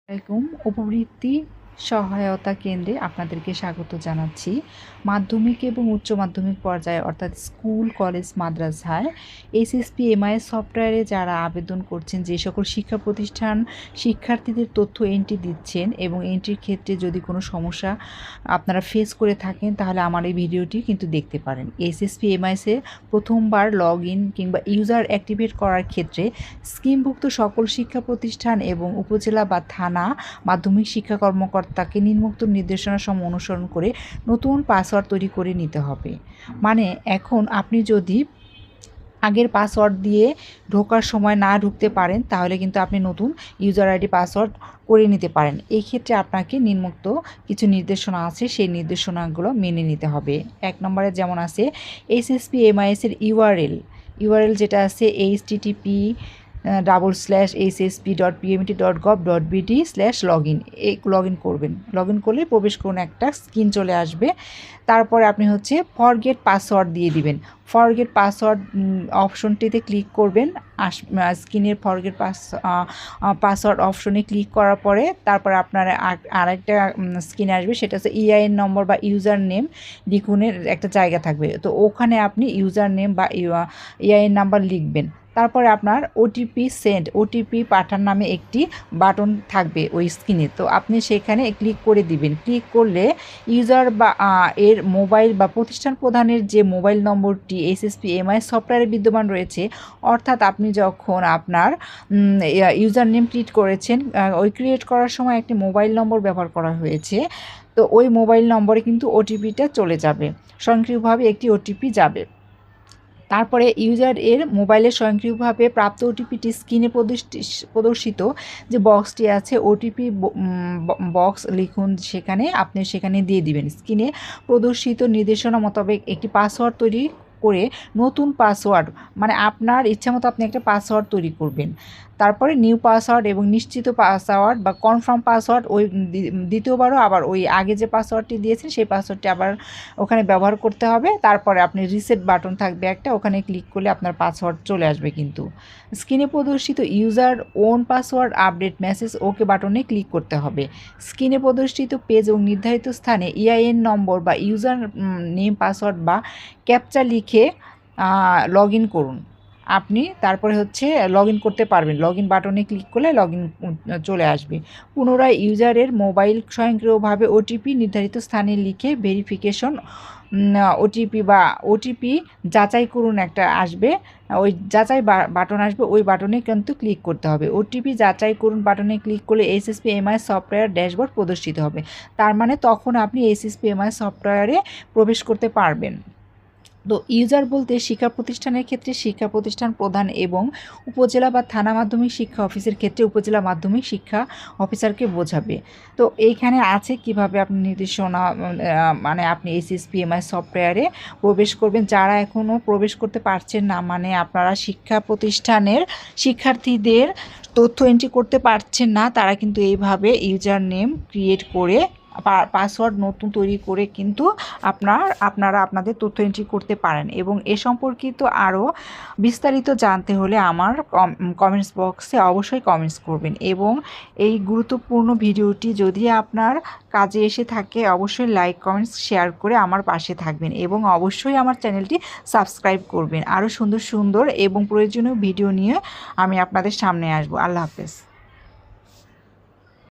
আসসালামাইকুম। উপবৃত্তি সহায়তা কেন্দ্রে আপনাদেরকে স্বাগত জানাচ্ছি। মাধ্যমিক এবং উচ্চ মাধ্যমিক পর্যায়ে অর্থাৎ স্কুল, কলেজ, মাদ্রাসায় এসএসপি এমআইএস সফটওয়্যারে যারা আবেদন করছেন, যে সকল শিক্ষা প্রতিষ্ঠান শিক্ষার্থীদের তথ্য এন্ট্রি দিচ্ছেন এবং এন্ট্রির ক্ষেত্রে যদি কোনো সমস্যা আপনারা ফেস করে থাকেন, তাহলে আমার এই ভিডিওটি কিন্তু দেখতে পারেন। এসএসপি এমআইএসে প্রথমবার লগ ইন কিংবা ইউজার অ্যাক্টিভেট করার ক্ষেত্রে স্কিমভুক্ত সকল শিক্ষা প্রতিষ্ঠান এবং উপজেলা বা থানা মাধ্যমিক শিক্ষা কর্মকর্তাকে নিম্নোক্ত নির্দেশনাসমূহ অনুসরণ করে নতুন পাসওয়ার্ড তৈরি করে নিতে হবে। মানে এখন আপনি যদি আগের পাসওয়ার্ড দিয়ে ঢোকার সময় না ঢুকতে পারেন, তাহলে কিন্তু আপনি নতুন ইউজার আইডি পাসওয়ার্ড করে নিতে পারেন। এই ক্ষেত্রে আপনাকে নিম্নোক্ত কিছু নির্দেশনা আছে, সেই নির্দেশনাগুলো মেনে নিতে হবে। 1 নম্বরে যেমন আছে এসএসপি এমআইএসের ইউআরএল যেটা আছে http://ssp.pmt.gov.bd/login লগ ইন করবেন। লগ ইন করলে প্রবেশ করুন, একটা স্ক্রিন চলে আসবে। তারপরে আপনি ফরগেট পাসওয়ার্ড দিয়ে দিবেন। ফরগেট পাসওয়ার্ড অপশনটিতে ক্লিক করবেন। স্ক্রিনের ফরগেট পাসওয়ার্ড অপশনে ক্লিক করার পরে তারপরে আপনার আরেকটা স্ক্রিন আসবে, সেটা হচ্ছে ইআইএন নম্বর বা ইউজার নেম লিখুনের একটা জায়গা থাকবে। তো ওখানে আপনি ইউজার নেম বা ইআইএন নাম্বার লিখবেন। তারপরে আপনার ওটিপি পাঠান নামে একটি বাটন থাকবে ওই স্ক্রিনে, তো আপনি সেখানে ক্লিক করে দিবেন। ক্লিক করলে ইউজার বা এর মোবাইল বা প্রতিষ্ঠান প্রধানের যে মোবাইল নম্বরটি এসএসপি এমআইএস সফটওয়্যারে বিদ্যমান রয়েছে, অর্থাৎ আপনি যখন আপনার ইউজার নেম ক্রিয়েট করেছেন, ওই ক্রিয়েট করার সময় একটি মোবাইল নম্বর ব্যবহার করা হয়েছে, তো ওই মোবাইল নম্বরে কিন্তু ওটিপিটা চলে যাবে, স্বয়ংক্রিয়ভাবে একটি ওটিপি যাবে। তারপরে ইউজার এর মোবাইলে স্বয়ংক্রিয়ভাবে প্রাপ্ত ওটিপিটি স্ক্রিনে প্রদর্শিত যে বক্সটি আছে, ওটিপি বক্স লিখুন, আপনি সেখানে দিয়ে দিবেন। স্ক্রিনে প্রদর্শিত নির্দেশনা মোতাবেক একটি পাসওয়ার্ড তৈরি করে নতুন পাসওয়ার্ড, মানে আপনার ইচ্ছামতো আপনি একটা পাসওয়ার্ড তৈরি করবেন। তারপরে নিউ পাসওয়ার্ড এবং নিশ্চিত পাসওয়ার্ড বা কনফার্ম পাসওয়ার্ড ওই দ্বিতীয়বারও আবার ওই আগে যে পাসওয়ার্ডটি দিয়েছেন সেই পাসওয়ার্ডটি আবার ওখানে ব্যবহার করতে হবে। তারপরে আপনি রিসেট বাটন থাকবে একটা, ওখানে ক্লিক করলে আপনার পাসওয়ার্ড চলে আসবে। কিন্তু স্ক্রিনে প্রদর্শিত user own password update message okay বাটনে ক্লিক করতে হবে। স্ক্রিনে প্রদর্শিত পেজ এবং নির্ধারিত স্থানে ইআইএন নম্বর বা ইউজার নেম পাসওয়ার্ড বা ক্যাপচা লিখে লগ ইন করুন। আপনি তারপরে লগ ইন করতে পারবেন। লগ ইন বাটনে ক্লিক করলে লগ ইন চলে আসবে। পুনরায় ইউজারের মোবাইল স্বয়ংক্রিয়ভাবে ওটিপি নির্ধারিত স্থানে লিখে ভেরিফিকেশন ওটিপি যাচাই করুন একটা আসবে, ওই যাচাই বাটন আসবে, ওই বাটনে কিন্তু ক্লিক করতে হবে। ওটিপি যাচাই করুন বাটনে ক্লিক করলে এসএসপি এমআইএস সফটওয়্যার ড্যাশবোর্ড প্রদর্শিত হবে। তার মানে তখন আপনি এসএসপি এমআইএস সফটওয়্যারে প্রবেশ করতে পারবেন। তো ইউজার বলতে শিক্ষা প্রতিষ্ঠানের ক্ষেত্রে শিক্ষা প্রতিষ্ঠান প্রধান এবং উপজেলা বা থানা মাধ্যমিক শিক্ষা অফিসের ক্ষেত্রে উপজেলা মাধ্যমিক শিক্ষা অফিসারকে বোঝাবে। তো এইখানে আছে কিভাবে আপনি নির্দেশনা, মানে আপনি এসএসপি এমআইএস সফটওয়্যারে প্রবেশ করবেন। যারা এখনও প্রবেশ করতে পারছেন না, মানে আপনারা শিক্ষা প্রতিষ্ঠানের শিক্ষার্থীদের তথ্য এন্ট্রি করতে পারছেন না, তারা কিন্তু এইভাবে ইউজার নেম ক্রিয়েট করে পাসওয়ার্ড নতুন তৈরি করে কিন্তু আপনারা আপনাদের তথ্য এন্ট্রি করতে পারেন। এবং এ সম্পর্কিত আরও বিস্তারিত জানতে হলে আমার কমেন্টস বক্সে অবশ্যই কমেন্টস করবেন। এবং এই গুরুত্বপূর্ণ ভিডিওটি যদি আপনার কাজে এসে থাকে, অবশ্যই লাইক কমেন্টস শেয়ার করে আমার পাশে থাকবেন এবং অবশ্যই আমার চ্যানেলটি সাবস্ক্রাইব করবেন। আরও সুন্দর সুন্দর এবং প্রয়োজনীয় ভিডিও নিয়ে আমি আপনাদের সামনে আসবো। আল্লাহ হাফেজ।